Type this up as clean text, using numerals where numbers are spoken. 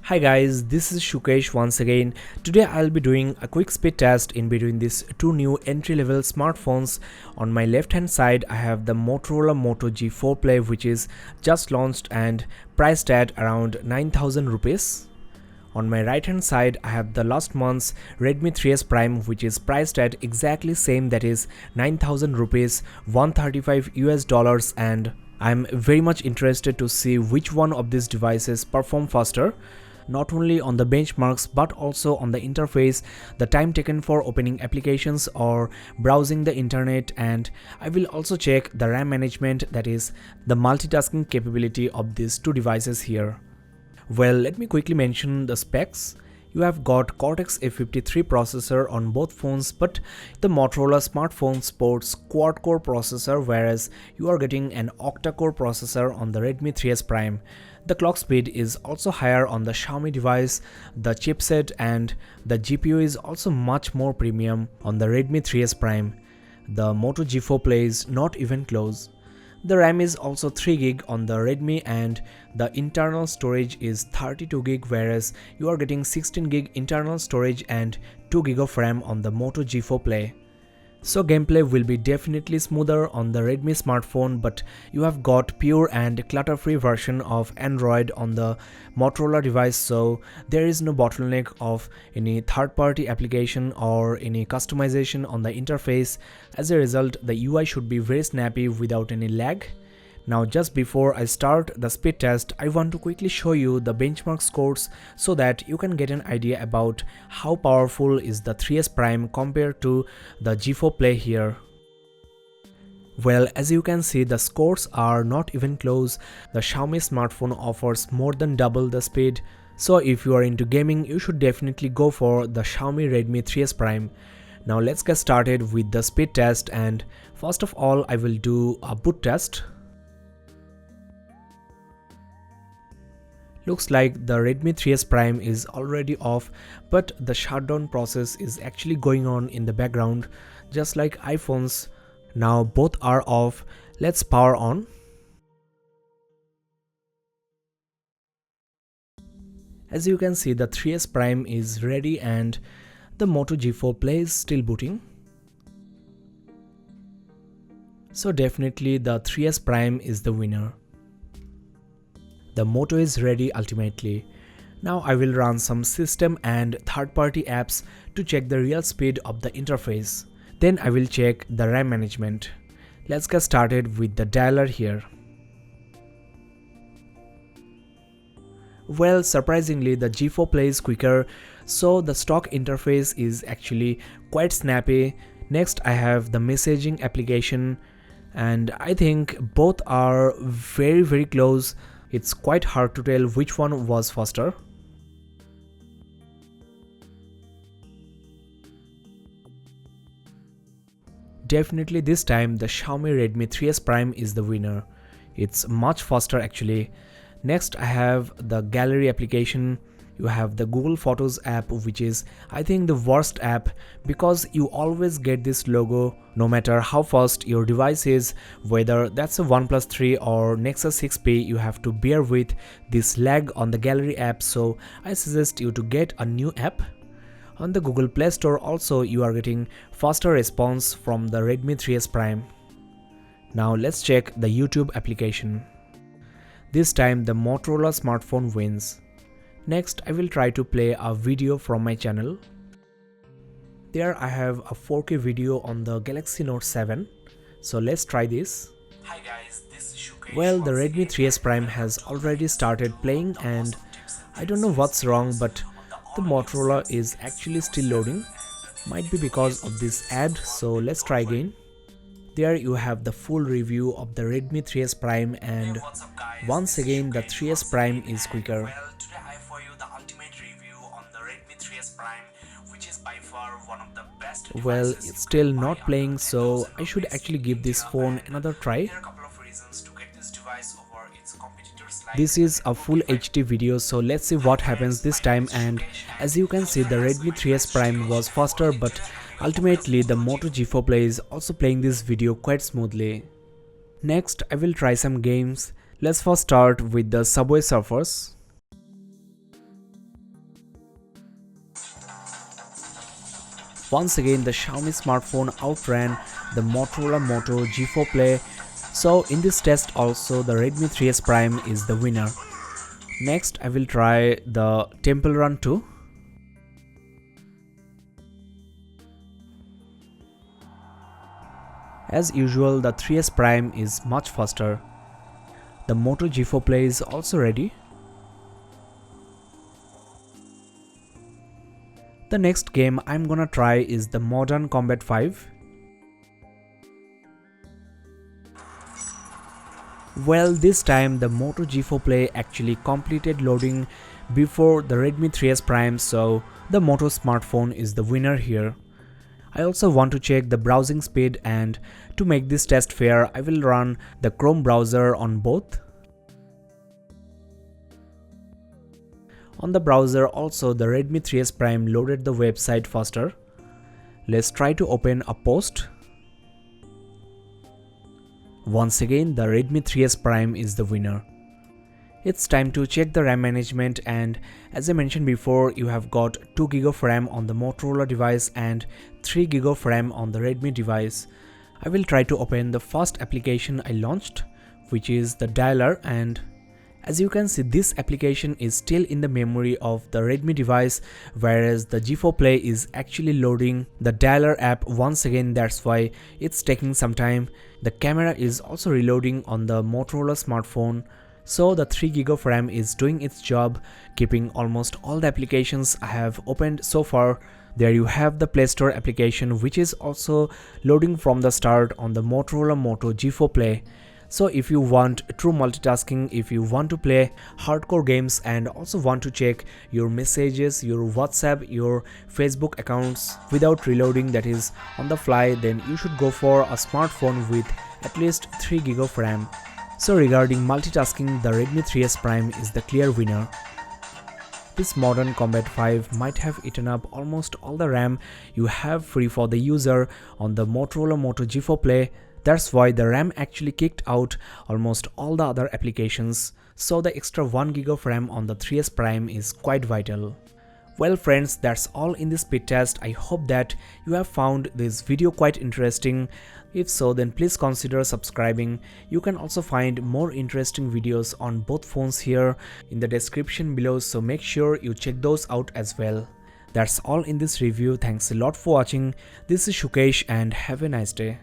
Hi guys, this is Shukesh once again. Today I'll be doing a quick speed test in between these two new entry-level smartphones. On my left hand side I have the Motorola Moto G4 Play, which is just launched and priced at around 9,000 rupees. On my right hand side I have the last month's Redmi 3S Prime, which is priced at exactly same, that is 9,000 rupees, 135 US dollars, and I'm very much interested to see which one of these devices perform faster, not only on the benchmarks but also on the interface, the time taken for opening applications or browsing the internet, and I will also check the RAM management, that is the multitasking capability of these two devices here. Well, let me quickly mention the specs. You have got Cortex A53 processor on both phones, but the Motorola smartphone sports quad-core processor, whereas you are getting an octa-core processor on the Redmi 3S Prime. The clock speed is also higher on the Xiaomi device, the chipset and the GPU is also much more premium on the Redmi 3S Prime. The Moto G4 plays not even close. The RAM is also 3GB on the Redmi and the internal storage is 32GB, whereas you are getting 16GB internal storage and 2GB of RAM on the Moto G4 Play. So gameplay will be definitely smoother on the Redmi smartphone, but you have got pure and clutter-free version of Android on the Motorola device, so there is no bottleneck of any third-party application or any customization on the interface. As a result, the UI should be very snappy without any lag. Now, just before I start the speed test, I want to quickly show you the benchmark scores so that you can get an idea about how powerful is the 3S Prime compared to the G4 Play here. Well, as you can see, the scores are not even close. The Xiaomi smartphone offers more than double the speed. So if you are into gaming, you should definitely go for the Xiaomi Redmi 3S Prime. Now let's get started with the speed test, and first of all I will do a boot test. Looks like the Redmi 3S Prime is already off, but the shutdown process is actually going on in the background, just like iPhones. Now both are off. Let's power on. As you can see, the 3S Prime is ready and the Moto G4 Play is still booting. So definitely the 3S Prime is the winner. The Moto is ready ultimately. Now I will run some system and third-party apps to check the real speed of the interface. Then I will check the RAM management. Let's get started with the dialer here. Well, surprisingly the G4 plays quicker, so the stock interface is actually quite snappy. Next I have the messaging application, and I think both are very close. It's quite hard to tell which one was faster. Definitely this time the Xiaomi Redmi 3S Prime is the winner. It's much faster actually. Next I have the gallery application. You have the Google Photos app, which is I think the worst app because you always get this logo no matter how fast your device is, whether that's a OnePlus 3 or Nexus 6P. You have to bear with this lag on the gallery app, so I suggest you to get a new app. On the Google Play Store also you are getting faster response from the Redmi 3S Prime. Now let's check the YouTube application. This time the Motorola smartphone wins. Next, I will try to play a video from my channel. There I have a 4K video on the Galaxy Note 7. So let's try this. Hi guys, this is Shukesh. Well, the Redmi 3S Prime has already started playing and I don't know what's wrong, but the Motorola is actually still loading. Might be because of this ad, so let's try again. There you have the full review of the Redmi 3S Prime, and once again the 3S Prime is quicker. Well, today I have for you the ultimate review on the Redmi 3S Prime, which is by far one of the best Well, devices it's you still can buy not under playing, so 10,000 I should rupees actually in give this India, phone and another try. there are a couple of reasons to get this device over its competitors like This is a full Lenovo. HD video, so let's see what happens this time. And as you can see, the Redmi 3S Prime was faster, but ultimately the Moto G4 Play is also playing this video quite smoothly. Next, I will try some games. Let's first start with the Subway Surfers. Once again, the Xiaomi smartphone outran the Motorola Moto G4 Play. So in this test also the Redmi 3S Prime is the winner. Next I will try the Temple Run 2. As usual, the 3S Prime is much faster. The Moto G4 Play is also ready. The next game I'm gonna try is the Modern Combat 5. Well, this time the Moto G4 Play actually completed loading before the Redmi 3S Prime, so the Moto smartphone is the winner here. I also want to check the browsing speed, and to make this test fair, I will run the Chrome browser on both. On the browser also the Redmi 3S Prime loaded the website faster. Let's try to open a post. Once again, the Redmi 3S Prime is the winner. It's time to check the RAM management, and as I mentioned before, you have got 2GB of RAM on the Motorola device and 3GB of RAM on the Redmi device. I will try to open the first application I launched, which is the dialer, and as you can see, this application is still in the memory of the Redmi device, whereas the G4 Play is actually loading the dialer app once again. That's why it's taking some time. The camera is also reloading on the Motorola smartphone. So the 3GB of RAM is doing its job, keeping almost all the applications I have opened so far. There you have the Play Store application, which is also loading from the start on the Motorola Moto G4 Play. So if you want true multitasking, if you want to play hardcore games and also want to check your messages, your WhatsApp, your Facebook accounts without reloading, that is on the fly, then you should go for a smartphone with at least 3GB of RAM. So regarding multitasking, the Redmi 3S Prime is the clear winner. This Modern Combat 5 might have eaten up almost all the RAM you have free for the user on the Motorola Moto G4 Play. That's why the RAM actually kicked out almost all the other applications, so the extra 1GB of RAM on the 3S Prime is quite vital. Well friends, that's all in this speed test. I hope that you have found this video quite interesting. If so, then please consider subscribing. You can also find more interesting videos on both phones here in the description below, so make sure you check those out as well. That's all in this review. Thanks a lot for watching. This is Shukesh and have a nice day.